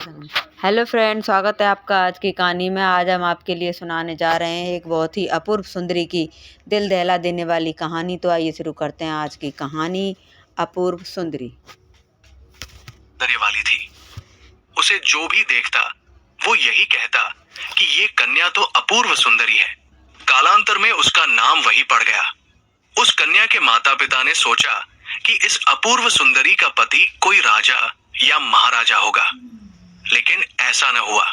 Hello friend, स्वागत है आपका आज की कहानी में। आज हम आपके लिए सुनाने जा रहे हैं एक बहुत ही अपूर्व सुंदरी की दिल दहला देने वाली कहानी। तो आइए शुरू करते हैं आज की कहानी, अपूर्व सुंदरी। वाली थी। उसे जो भी देखता वो यही कहता कि ये कन्या तो अपूर्व सुंदरी है। कालांतर में उसका नाम वही पड़ गया। उस कन्या के माता पिता ने सोचा कि इस अपूर्व सुंदरी का पति कोई राजा या महाराजा होगा, लेकिन ऐसा न हुआ।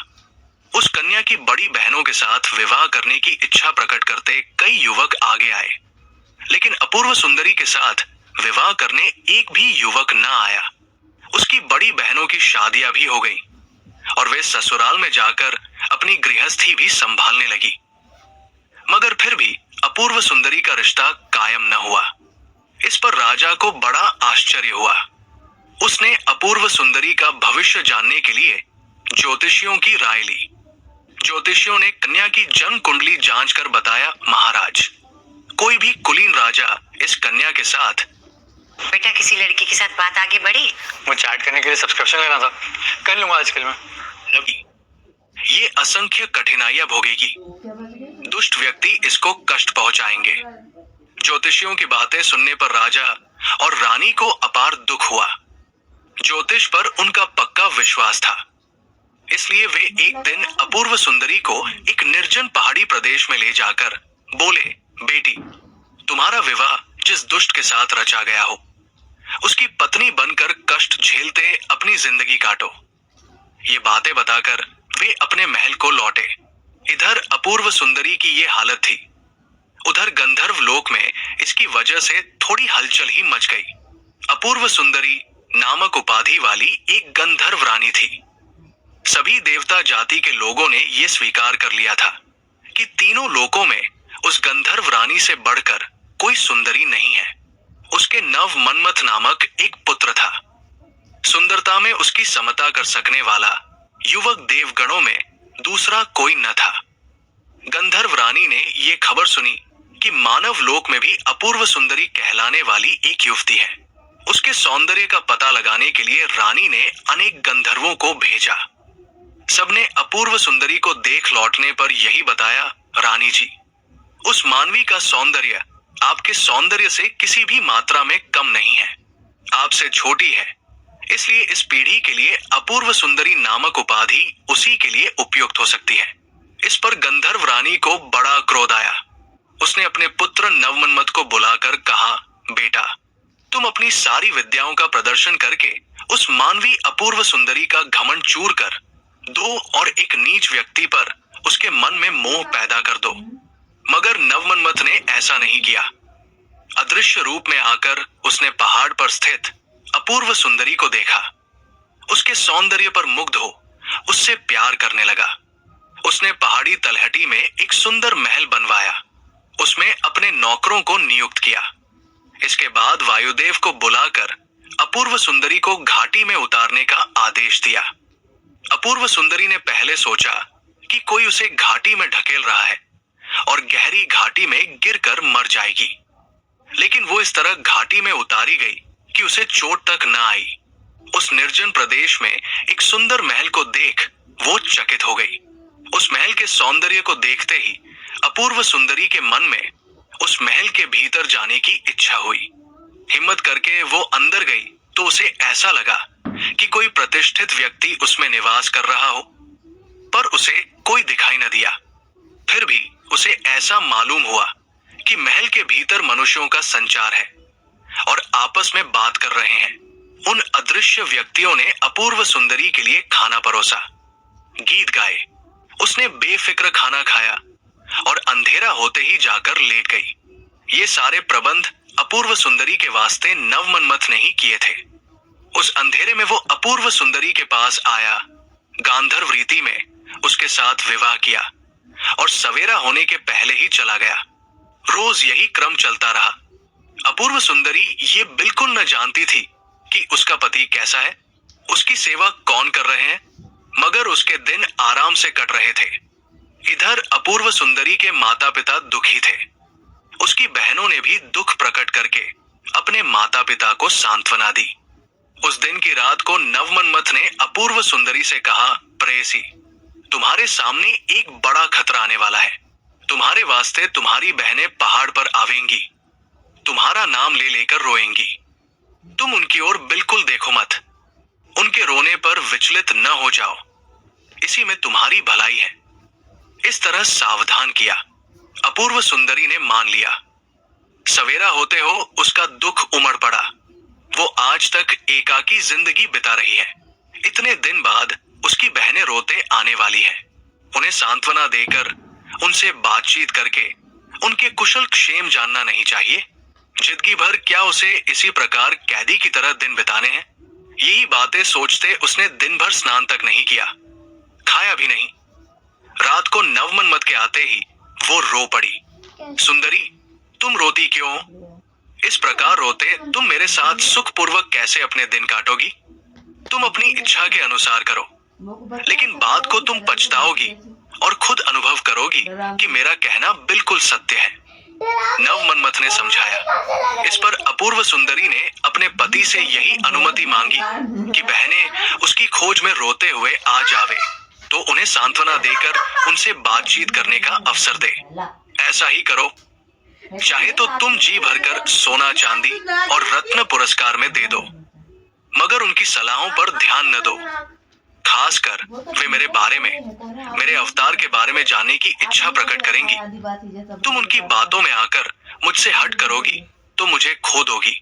उस कन्या की बड़ी बहनों के साथ विवाह करने की इच्छा प्रकट करते कई युवक आगे आए, लेकिन अपूर्व सुंदरी के साथ विवाह करने एक भी युवक न आया। उसकी बड़ी बहनों की शादियां भी हो गई और वे ससुराल में जाकर अपनी गृहस्थी भी संभालने लगी, मगर फिर भी अपूर्व सुंदरी का रिश्ता कायम न हुआ। इस पर राजा को बड़ा आश्चर्य हुआ। उसने अपूर्व सुंदरी का भविष्य जानने के लिए ज्योतिषियों की राय ली। ज्योतिषियों ने कन्या की जन्म कुंडली जांच कर बताया, महाराज, कोई भी कुलीन राजा इस कन्या के साथ। बेटा, किसी लड़की के साथ बात आगे बढ़ी? मुझे चैट करने के लिए सब्सक्रिप्शन लेना था, कर लूंगा आजकल में। लगी ये असंख्य कठिनाइयां भोगेगी। दुष्ट व्यक्ति इसको कष्ट पहुंचाएंगे। ज्योतिषियों की बातें सुनने पर राजा और रानी को अपार दुख हुआ। ज्योतिष पर उनका पक्का विश्वास था, इसलिए वे एक दिन अपूर्व सुंदरी को एक निर्जन पहाड़ी प्रदेश में ले जाकर बोले, बेटी, तुम्हारा विवाह जिस दुष्ट के साथ रचा गया हो, उसकी पत्नी बनकर कष्ट झेलते अपनी जिंदगी काटो। ये बातें बताकर वे अपने महल को लौटे। इधर अपूर्व सुंदरी की ये हालत थी, उधर गंधर्व लोक में इसकी वजह से थोड़ी हलचल ही मच गई। अपूर्व सुंदरी नामक उपाधि वाली एक गंधर्व रानी थी। सभी देवता जाति के लोगों ने यह स्वीकार कर लिया था कि तीनों लोकों में उस गंधर्व रानी से बढ़कर कोई सुंदरी नहीं है। उसके नव मन्मथ नामक एक पुत्र था। सुंदरता में उसकी समता कर सकने वाला युवक देवगणों में दूसरा कोई न था। गंधर्व रानी ने ये खबर सुनी कि मानव लोक में भी अपूर्व सुंदरी कहलाने वाली एक युवती है। उसके सौंदर्य का पता लगाने के लिए रानी ने अनेक गंधर्वों को भेजा। सबने अपूर्व सुंदरी को देख लौटने पर यही बताया, रानी जी, उस मानवी का सौंदर्य आपके सौंदर्य से किसी भी मात्रा में कम नहीं है, आपसे छोटी है, इसलिए इस पीढ़ी के लिए अपूर्व सुंदरी नामक उपाधि उसी के लिए उपयुक्त हो सकती है। इस पर गंधर्व रानी को बड़ा क्रोध आया। उसने अपने पुत्र नवमन्मथ को बुलाकर कहा, बेटा, तुम अपनी सारी विद्याओं का प्रदर्शन करके उस मानवी अपूर्व सुंदरी का घमंड चूर कर दो और एक नीच व्यक्ति पर उसके मन में मोह पैदा कर दो। मगर नवमन्मथ ने ऐसा नहीं किया। अदृश्य रूप में आकर उसने पहाड़ पर स्थित अपूर्व सुंदरी को देखा। उसके सौंदर्य पर मुग्ध हो उससे प्यार करने लगा। उसने पहाड़ी तलहटी में एक सुंदर महल बनवाया। उसमें अपने नौकरों को नियुक्त किया। इसके बाद वायुदेव को बुलाकर अपूर्व सुंदरी को घाटी में उतारने का आदेश दिया। अपूर्व सुंदरी ने पहले सोचा कि कोई उसे घाटी में ढकेल रहा है और गहरी घाटी में गिरकर मर जाएगी, लेकिन वो इस तरह घाटी में उतारी गई कि उसे चोट तक न आई। उस निर्जन प्रदेश में एक सुंदर महल को देख वो चकित हो गई। उस महल के सौंदर्य को देखते ही अपूर्व सुंदरी के मन में उस महल के भीतर जाने की इच्छा हुई। हिम्मत करके वो अंदर गई तो उसे ऐसा लगा कि कोई प्रतिष्ठित व्यक्ति उसमें निवास कर रहा हो, पर उसे कोई दिखाई न दिया। फिर भी उसे ऐसा मालूम हुआ कि महल के भीतर मनुष्यों का संचार है और आपस में बात कर रहे हैं। उन अदृश्य व्यक्तियों ने अपूर्व सुंदरी के लिए खाना परोसा, गीत गाए। उसने बेफिक्र खाना खाया और अंधेरा होते ही जाकर लेट गई। ये सारे प्रबंध अपूर्व सुंदरी के वास्ते नवमन्मथ ने ही किए थे। उस अंधेरे में वो अपूर्व सुंदरी के पास आया, गांधर्व रीति में उसके साथ विवाह किया और सवेरा होने के पहले ही चला गया। रोज यही क्रम चलता रहा। अपूर्व सुंदरी ये बिल्कुल न जानती थी कि उसका पति कैसा है, उसकी सेवा कौन कर रहे हैं, मगर उसके दिन आराम से कट रहे थे। इधर अपूर्व सुंदरी के माता पिता दुखी थे। उसकी बहनों ने भी दुख प्रकट करके अपने माता पिता को सांत्वना दी। उस दिन की रात को नवमन्मथ ने अपूर्व सुंदरी से कहा, प्रेयसी, तुम्हारे सामने एक बड़ा खतरा आने वाला है। तुम्हारे वास्ते तुम्हारी बहनें पहाड़ पर आवेंगी, तुम्हारा नाम ले लेकर रोएंगी। तुम उनकी ओर बिल्कुल देखो मत, उनके रोने पर विचलित न हो जाओ, इसी में तुम्हारी भलाई है। इस तरह सावधान किया। अपूर्व सुंदरी ने मान लिया। सवेरा होते हो उसका दुख उमड़ पड़ा। वो आज तक एकाकी जिंदगी बिता रही है। इतने दिन बाद उसकी बहनें रोते आने वाली है। उन्हें सांत्वना देकर, उनसे बातचीत करके उनके कुशल क्षेम जानना नहीं चाहिए? जिंदगी भर क्या उसे इसी प्रकार कैदी की तरह दिन बिताने हैं? यही बातें सोचते उसने दिन भर स्नान तक नहीं किया, खाया भी नहीं। रात को नवमन्मथ के आते ही वो रो पड़ी। सुंदरी, तुम रोती क्यों? इस प्रकार रोते तुम मेरे साथ सुखपूर्वक कैसे अपने दिन काटोगी? तुम अपनी इच्छा के अनुसार करो, लेकिन बात को तुम पछताओगी और खुद अनुभव करोगी कि मेरा कहना बिल्कुल सत्य है। नवमन्मथ ने समझाया। इस पर अपूर्व सुंदरी ने अपने पति से यही अनुमति मांगी कि बहनें उसकी खोज में रोते हुए आ जावे तो उन्हें सांत्वना देकर उनसे बातचीत करने का अवसर दे। ऐसा ही करो, चाहे तो तुम जी भरकर सोना चांदी और रत्न पुरस्कार में दे दो, मगर उनकी सलाहों पर ध्यान न दो। खासकर वे मेरे बारे में, मेरे अवतार के बारे में जानने की इच्छा प्रकट करेंगी। तुम उनकी बातों में आकर मुझसे हट करोगी तो मुझे खो दोगी।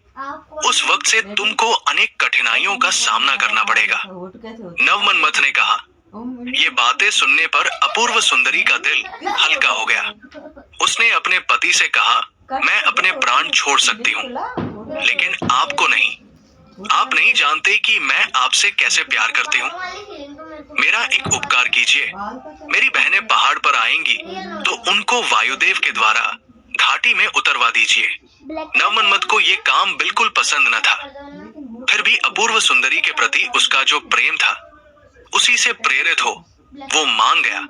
उस वक्त से तुमको अनेक कठिनाइयों का सामना करना पड़ेगा। नवमन्मथ ने कहा। ये बातें सुनने पर अपूर्व सुंदरी का दिल हल्का हो गया। उसने अपने पति से कहा, मैं अपने प्राण छोड़ सकती हूँ, लेकिन आपको नहीं। आप नहीं जानते कि मैं आपसे कैसे प्यार करती हूँ। मेरा एक उपकार कीजिए। मेरी बहनें पहाड़ पर आएंगी तो उनको वायुदेव के द्वारा घाटी में उतरवा दीजिए। नवमन्मथ को ये काम बिल्कुल पसंद न था, फिर भी अपूर्व सुंदरी के प्रति उसका जो प्रेम था, उसी से प्रेरित हो वो मान गया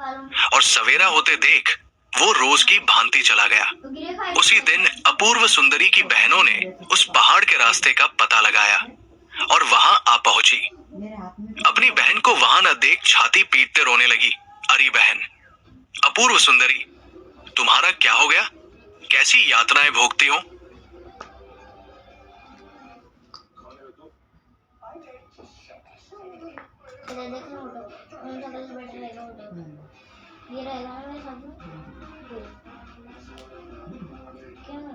और सवेरा होते देख वो रोज की भांति चला गया। उसी दिन अपूर्व सुंदरी की बहनों ने उस पहाड़ के रास्ते का पता लगाया और वहां आ पहुंची। अपनी बहन को वहां न देख छाती पीटते रोने लगी। अरे बहन, अपूर्व सुंदरी, तुम्हारा क्या हो गया? कैसी यातनाएं भोगती हो? ये रहेगा ना मेरे साथ में। क्या है?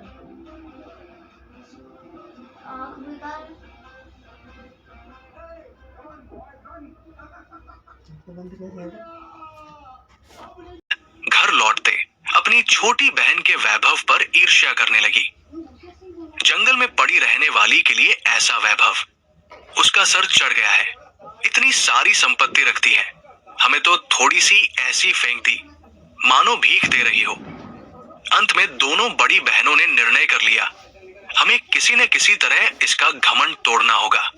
आँख बेकार। घर लौटते अपनी छोटी बहन के वैभव पर ईर्ष्या करने लगी। जंगल में पड़ी रहने वाली के लिए ऐसा वैभव, उसका सर चढ़ गया है। इतनी सारी संपत्ति रखती है, हमें तो थोड़ी सी ऐसी फेंक दी मानो भीख दे रही हो। अंत में दोनों बड़ी बहनों ने निर्णय कर लिया, हमें किसी न किसी तरह इसका घमंड तोड़ना होगा।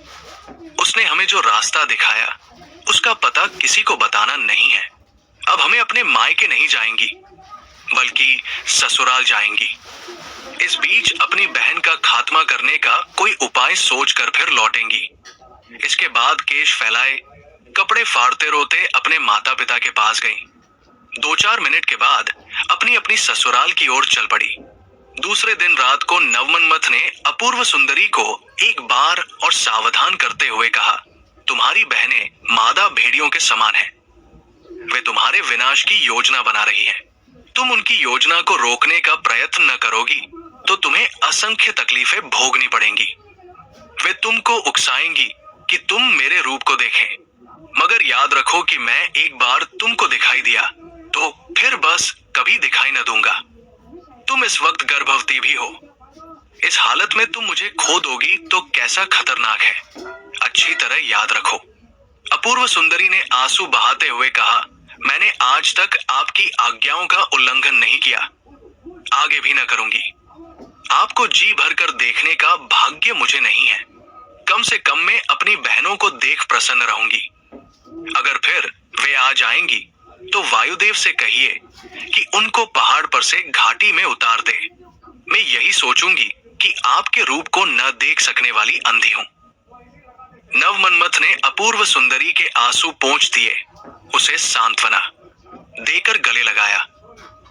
उसने हमें जो रास्ता दिखाया उसका पता किसी को बताना नहीं है। अब हमें अपने मायके नहीं जाएंगी, बल्कि ससुराल जाएंगी। इस बीच अपनी बहन का खात्मा करने का कोई उपाय सोचकर फिर लौटेंगी। इसके बाद केश फैलाए, कपड़े फाड़ते रोते अपने माता पिता के पास गईं। 2-4 मिनट के बाद अपनी अपनी ससुराल की ओर चल पड़ी। दूसरे दिन रात को नवमन्मथ ने अपूर्व सुंदरी को एक बार और सावधान करते हुए कहा, तुम्हारी बहनें मादा भेड़ियों के समान हैं। वे तुम्हारे विनाश की योजना बना रही हैं। तुम उनकी योजना को रोकने का प्रयत्न न करोगी तो तुम्हें असंख्य तकलीफें भोगनी पड़ेंगी। वे तुमको उकसाएंगी कि तुम मेरे रूप को देखें, मगर याद रखो कि मैं एक बार तुमको दिखाई दिया तो फिर बस कभी दिखाई न दूंगा। तुम इस वक्त गर्भवती भी हो। इस हालत में तुम मुझे खो दोगी तो कैसा खतरनाक है, अच्छी तरह याद रखो। अपूर्व सुंदरी ने आंसू बहाते हुए कहा, मैंने आज तक आपकी आज्ञाओं का उल्लंघन नहीं किया, आगे भी न करूंगी। आपको जी भरकर देखने का भाग्य मुझे नहीं है। कम से कम मैं अपनी बहनों को देख प्रसन्न रहूंगी। अगर फिर वे आ जाएंगी तो वायुदेव से कहिए कि उनको पहाड़ पर से घाटी में उतार दे। मैं यही सोचूंगी कि आपके रूप को न देख सकने वाली अंधी हूं। नवमन्मथ ने अपूर्व सुंदरी के आंसू पोंछ दिए, उसे सांत्वना देकर गले लगाया।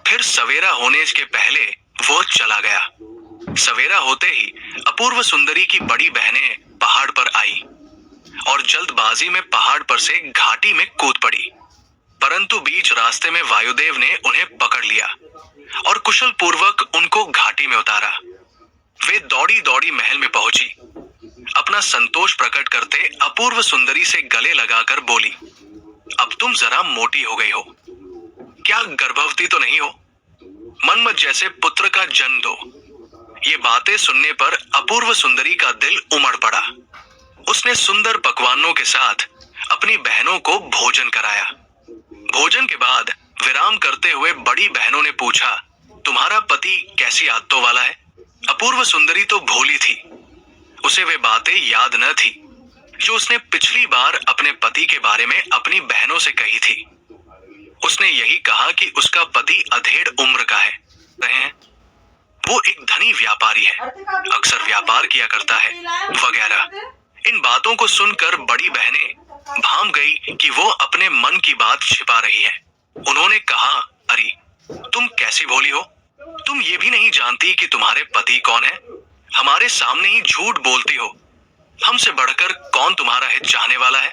फिर सवेरा होने के पहले वो चला गया। सवेरा होते ही अपूर्व सुंदरी की बड़ी बहनें पहाड़ पर आई और जल्दबाजी में पहाड़ पर से घाटी में कूद पड़ी, परंतु बीच रास्ते में वायुदेव ने उन्हें पकड़ लिया और कुशल पूर्वक उनको घाटी में उतारा। वे दौड़ी दौड़ी महल में पहुंची। अपना संतोष प्रकट करते अपूर्व सुंदरी से गले लगाकर बोली, अब तुम जरा मोटी हो गई हो, क्या गर्भवती तो नहीं हो? मन्मथ जैसे पुत्र का जन्म दो। ये बातें सुनने पर अपूर्व सुंदरी का दिल उमड़ पड़ा। उसने सुंदर पकवानों के साथ अपनी बहनों को भोजन कराया। भोजन के बाद विराम करते हुए बड़ी बहनों ने पूछा, तुम्हारा पति कैसी आदतों वाला है? अपूर्व सुंदरी तो भोली थी, उसे वे बातें याद न थी जो उसने पिछली बार अपने पति के बारे में अपनी बहनों से कही थी। उसने यही कहा कि उसका पति अधेड़ उम्र का है, वो एक धनी व्यापारी है, अक्सर व्यापार किया करता है वगैरह। इन बातों को सुनकर बड़ी बहनें भाम गई कि वो अपने मन की बात छिपा रही है। उन्होंने कहा, अरे तुम कैसी भोली हो? तुम ये भी नहीं जानती कि तुम्हारे पति कौन है? हमारे सामने ही झूठ बोलती हो। हमसे बढ़कर कौन तुम्हारा हित चाहने वाला है?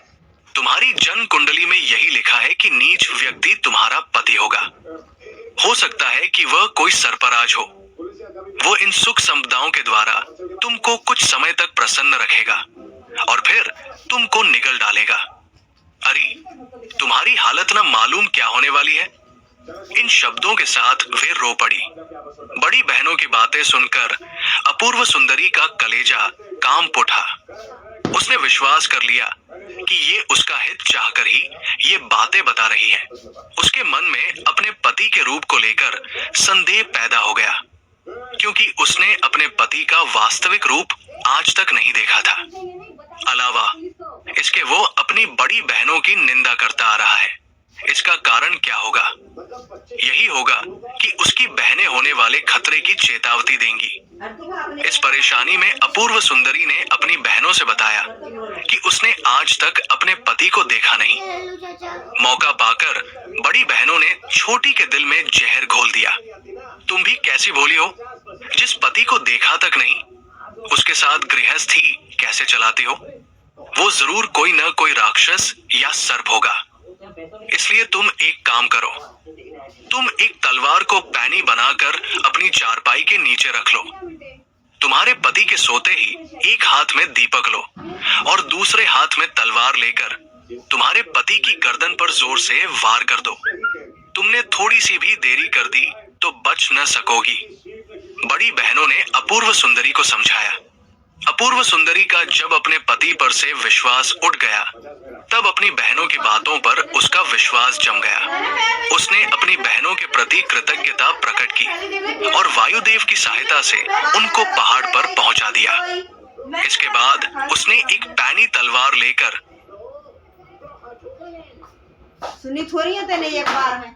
तुम्हारी जन्म कुंडली में यही लिखा है कि नीच व्यक्ति तुम्हारा पति होगा। हो सकता है कि वह कोई सरपराज हो। वो इन सुख संपदाओं के द्वारा तुमको कुछ समय तक प्रसन्न रखेगा और फिर तुमको निगल डालेगा। अरे तुम्हारी हालत न मालूम क्या होने वाली है। इन शब्दों के साथ वे रो पड़ी। बड़ी बहनों की बातें सुनकर अपूर्व सुंदरी का कलेजा कांप उठा। उसने विश्वास कर लिया कि ये उसका हित चाहकर ही ये बातें बता रही है। उसके मन में अपने पति के रूप को लेकर संदेह पैदा हो गया, क्योंकि उसने अपने पति का वास्तविक रूप आज तक नहीं देखा था। अलावा इसके वो अपनी बड़ी बहनों की निंदा करता आ रहा है। इसका कारण क्या होगा? यही होगा कि उसकी बहनें होने वाले खतरे की चेतावनी देंगी। इस परेशानी में अपूर्व सुंदरी ने अपनी बहनों से बताया कि उसने आज तक अपने पति को देखा नहीं। मौका पाकर बड़ी बहनों ने छोटी के दिल में जहर घोल दिया। तुम भी कैसी भोली हो, जिस पति को देखा तक नहीं उसके साथ गृहस्थी कैसे चलाती हो? वो जरूर कोई न कोई राक्षस या सर्प होगा। इसलिए तुम एक काम करो, तुम एक तलवार को पैनी बनाकर अपनी चारपाई के नीचे रख लो। तुम्हारे पति के सोते ही एक हाथ में दीपक लो और दूसरे हाथ में तलवार लेकर तुम्हारे पति की गर्दन पर जोर से वार कर दो। तुमने थोड़ी सी भी देरी कर दी तो बच न सकोगी। बड़ी बहनों ने अपूर्व सुंदरी को समझाया। अपूर्व सुंदरी का जब अपने पति पर से विश्वास उठ गया, तब अपनी बहनों की बातों पर उसका विश्वास जम गया। उसने अपनी बहनों के प्रति कृतज्ञता प्रकट की और वायुदेव की सहायता से उनको पहाड़ पर पहुंचा दिया। इसके बाद उसने एक पैनी तलवार लेकर सुनी थोड़ी है तेने एक बार में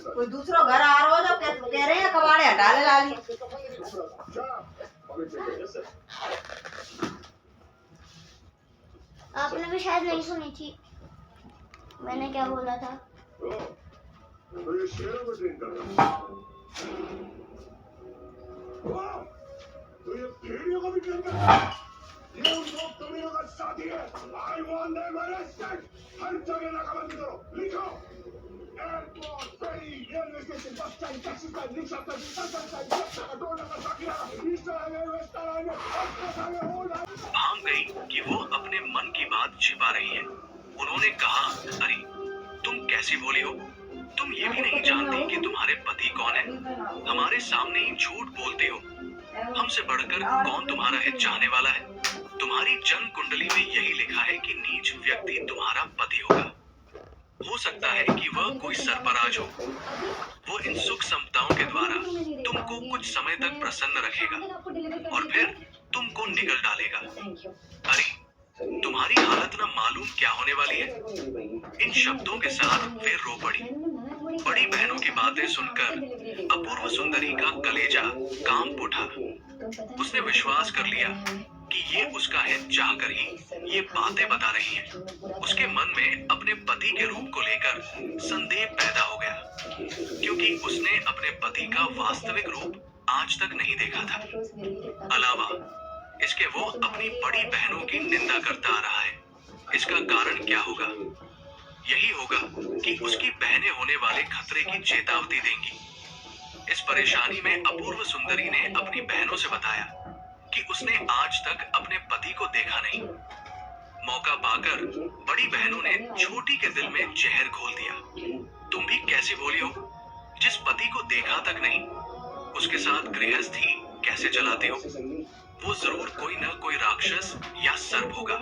कोई दूसरा घर आ रहा हो जो कह रहे हैं कबाड़े हटा ले लाली। आपने भी शायद नहीं सुनी थी मैंने क्या बोला था। तो ये शेरों को ट्रेन कर रहा है, तो ये भेड़ियों को भी ट्रेन कर रहा है। ये उन दो कमीनों का साथी है। I want them arrested। हर जगह नाकाबंदी करो, लिखो। Airport, ferry, railway station, bus stand, taxi stand, rickshaw stand, bus stand, toll नाका, साकिरा, east highway, west highway, express highway, whole highway. भाम गई कि वो अपने मन की बात छिपा रही है। उन्होंने कहा, अरे तुम कैसी भोली हो? तुम ये भी नहीं जानती कि तुम्हारे पति कौन है? हमारे सामने ही झूठ बोलते हो। हमसे बढ़कर कौन तुम्हारा हित चाहने वाला है? तुम्हारी जन्म कुंडली में यही लिखा है कि नीच व्यक्ति तुम्हारा पति होगा। हो सकता है कि वह कोई सरपराज हो। वो इन सुख संपदाओं के द्वारा तुमको कुछ समय तक प्रसन्न रखेगा और फिर तुमको निगल डालेगा। अरे तुम्हारी हालत न मालूम क्या होने वाली है। इन शब्दों के साथ वे रो पड़ी। बड़ी बहनों की बातें सुनकर अपूर्व सुंदरी का कलेजा कांप उठा। उसने विश्वास कर लिया कि ये उसका हित चाहकर ही ये बातें बता रही है। उसके मन में अपने पति के रूप को लेकर संदेह पैदा हो गया, क्योंकि उसने अपने पति का वास्तविक रूप आज तक नहीं देखा था। अलावा इसके वो अपनी बड़ी बहनों की निंदा करता आ रहा है। इसका कारण क्या होगा? यही होगा कि उसकी बहनें होने वाले खतरे की चेतावनी देंगी। इस परेशानी में अपूर्व सुंदरी ने अपनी बहनों से बताया कि उसने आज तक अपने पति को देखा नहीं। मौका पाकर बड़ी बहनों ने छोटी के दिल में जहर घोल दिया। तुम भी कैसी भोली हो, जिस पति को देखा तक नहीं उसके साथ गृहस्थी कैसे चलाते हो? वो जरूर कोई न कोई राक्षस या सर्प होगा।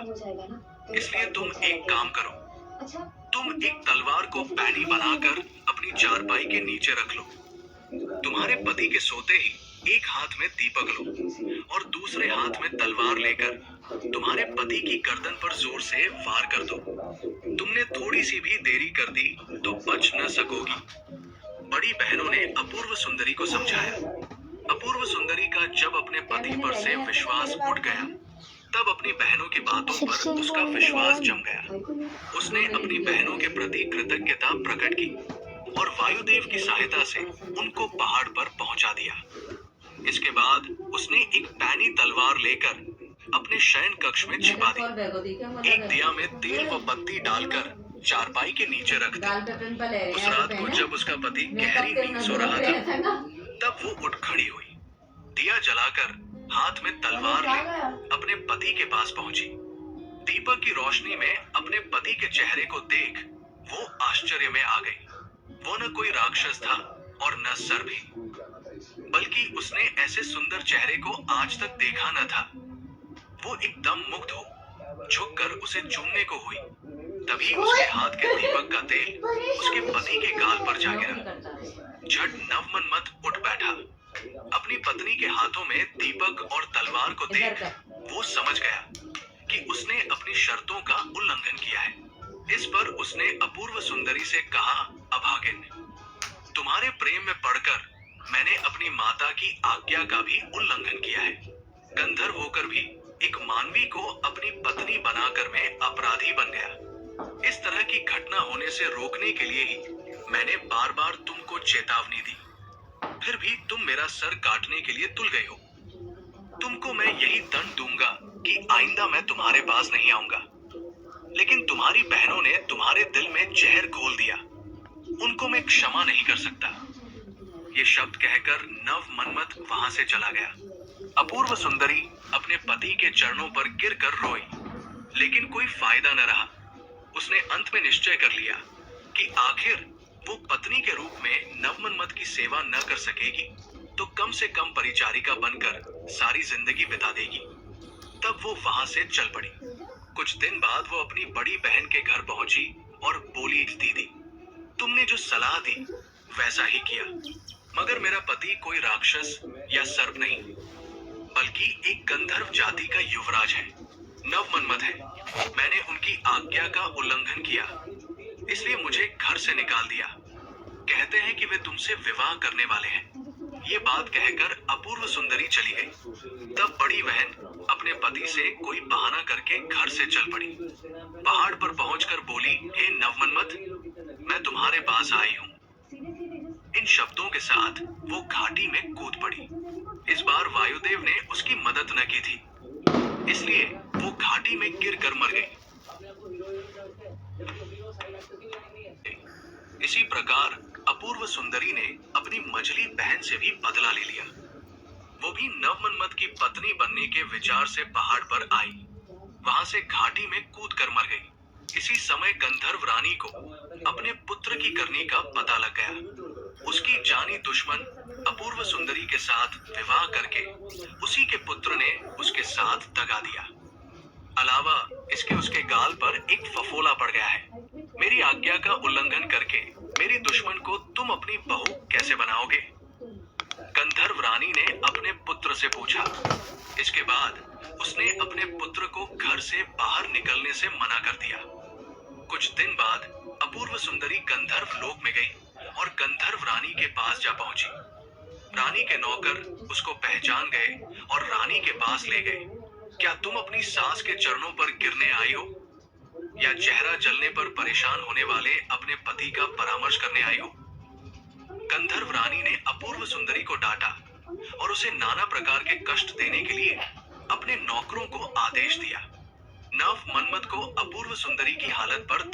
इसलिए तुम एक काम करो, तुम एक तलवार को पैनी बनाकर अपनी चारपाई के नीचे रख लो। तुम्हारे पति के सोते ही एक हाथ में दीपक लो और दूसरे हाथ में तलवार लेकर तुम्हारे पति की गर्दन पर जोर से वार कर दो। तुमने थोड़ी सी भी देरी कर दी तो बच न सकोगी। बड़ी बहनों ने अपूर्व सुंदरी को समझाया। अपूर्व सुंदरी का जब अपने पति पर से विश्वास उठ गया, तब अपनी बहनों की बातों पर उसका विश्वास जम गया। उसने अपनी बहनों के प्रति कृतज्ञता प्रकट की और वायुदेव की सहायता से उनको पहाड़ पर पहुंचा दिया। इसके बाद उसने एक पैनी तलवार लेकर अपने शयन कक्ष में छिपा दी। एक दिया में तेल व बत्ती डालकर चारपाई के नीचे रख दी। उस रात को जब उसका पति गहरी नींद सो रहा था, तब वो उठ खड़ी हुई। दिया जलाकर हाथ में तलवार ले अपने पति के पास पहुंची। दीपक की रोशनी में अपने पति के चेहरे को देख वो आश्चर्य में आ गई। वो न कोई राक्षस था और न सर्प भी, बल्कि उसने ऐसे सुंदर चेहरे को आज तक देखा न था। वो एकदम मुग्ध हो झुककर उसे चूमने को हुई। तभी उसके हाथ के दीपक का तेल उसके पति के गाल पर जा गिरा। झट नवमन्मथ उठ बैठा। अपनी पत्नी के हाथों में दीपक और तलवार को देख वो समझ गया कि उसने अपनी शर्तों का उल्लंघन किया है। इस पर उसने अपूर्व सुंदरी से कहा, अभागिन, तुम्हारे प्रेम में पड़कर मैंने अपनी माता की आज्ञा का भी उल्लंघन किया है। गंधर्व होकर भी एक मानवी को अपनी पत्नी बनाकर मैं अपराधी बन गया। इस तरह की घटना होने से रोकने के लिए ही मैंने बार बार तुमको चेतावनी दी, फिर भी तुम मेरा सर काटने के लिए तुल गए हो। तुमको मैं यही दंड दूंगा कि आइंदा मैं तुम्हारे पास नहीं आऊंगा। लेकिन तुम्हारी बहनों ने तुम्हारे दिल में जहर घोल दिया, उनको मैं क्षमा नहीं कर सकता। ये शब्द कहकर नव मनमथ वहां से चला गया। अपूर्व सुंदरी अपने पति के चरणों पर गिरकर रोई, लेकिन कोई फायदा न रहा। उसने अंत में निश्चय कर लिया कि आखिर वो पत्नी के रूप में नवमन्मथ की सेवा न कर सकेगी तो कम से कम परिचारिका बनकर सारी जिंदगी बिता देगी। तब वो वहां से चल पड़ी। कुछ दिन बाद वो अपनी बड़ी बहन के घर पहुंची और बोली, दीदी, तुमने जो सलाह दी वैसा ही किया, मगर मेरा पति कोई राक्षस या सर्प नहीं, बल्कि एक गंधर्व जाति का युवराज है, नवमन्मथ है। मैंने उनकी आज्ञा का उल्लंघन किया, इसलिए मुझे घर से निकाल दिया। कहते हैं कि वे तुमसे विवाह करने वाले हैं। ये बात कहकर अपूर्व सुंदरी चली गई। तब बड़ी बहन अपने पति से कोई बहाना करके घर से चल पड़ी। पहाड़ पर पहुंचकर बोली, हे नवमन्मथ, मैं तुम्हारे पास आई हूँ। इन शब्दों के साथ वो घाटी में कूद पड़ी। इस बार वायुदेव ने उसकी मदद न की थी, इसलिए वो घाटी में गिरकर मर गई। इसी प्रकार अपूर्व सुंदरी ने अपनी मझली बहन से भी बदला ले लिया। वो भी नवमन्मथ की पत्नी बनने के विचार से पहाड़ पर आई, वहां से घाटी में कूद कर मर गई। इसी समय गंधर्व रानी को अपने पुत्र की करनी का पता लग गया। उसकी जानी दुश्मन अपूर्व सुंदरी के साथ विवाह करके उसी के पुत्र ने उसके साथ दगा दिया। अलावा इसके उसके गाल पर एक फफोला पड़ गया है। मेरी आज्ञा का उल्लंघन करके मेरी दुश्मन को तुम अपनी बहू कैसे बनाओगे? गंधर्व रानी ने अपने पुत्र से पूछा। इसके बाद उसने अपने पुत्र को घर से बाहर निकलने से मना कर दिया। कुछ दिन बाद अपूर्व सुंदरी गंधर्व लोक में गई और गंधर्व रानी के पास जा पहुंची। रानी के नौकर उसको पहचान गए और रानी के पास ले गए। क्या तुम अपनी सास के चरणों पर गिरने आई हो, या चेहरा जलने पर परेशान होने वाले अपने पति का परामर्श करने आई हो? गंधर्व रानी ने अपूर्व सुंदरी को डांटा और उसे नाना प्रकार के कष्ट देने के लिए अपने नौकरों को आदेश दिया। नव मन्मथ को अपूर्व सुंदरी की हालत पर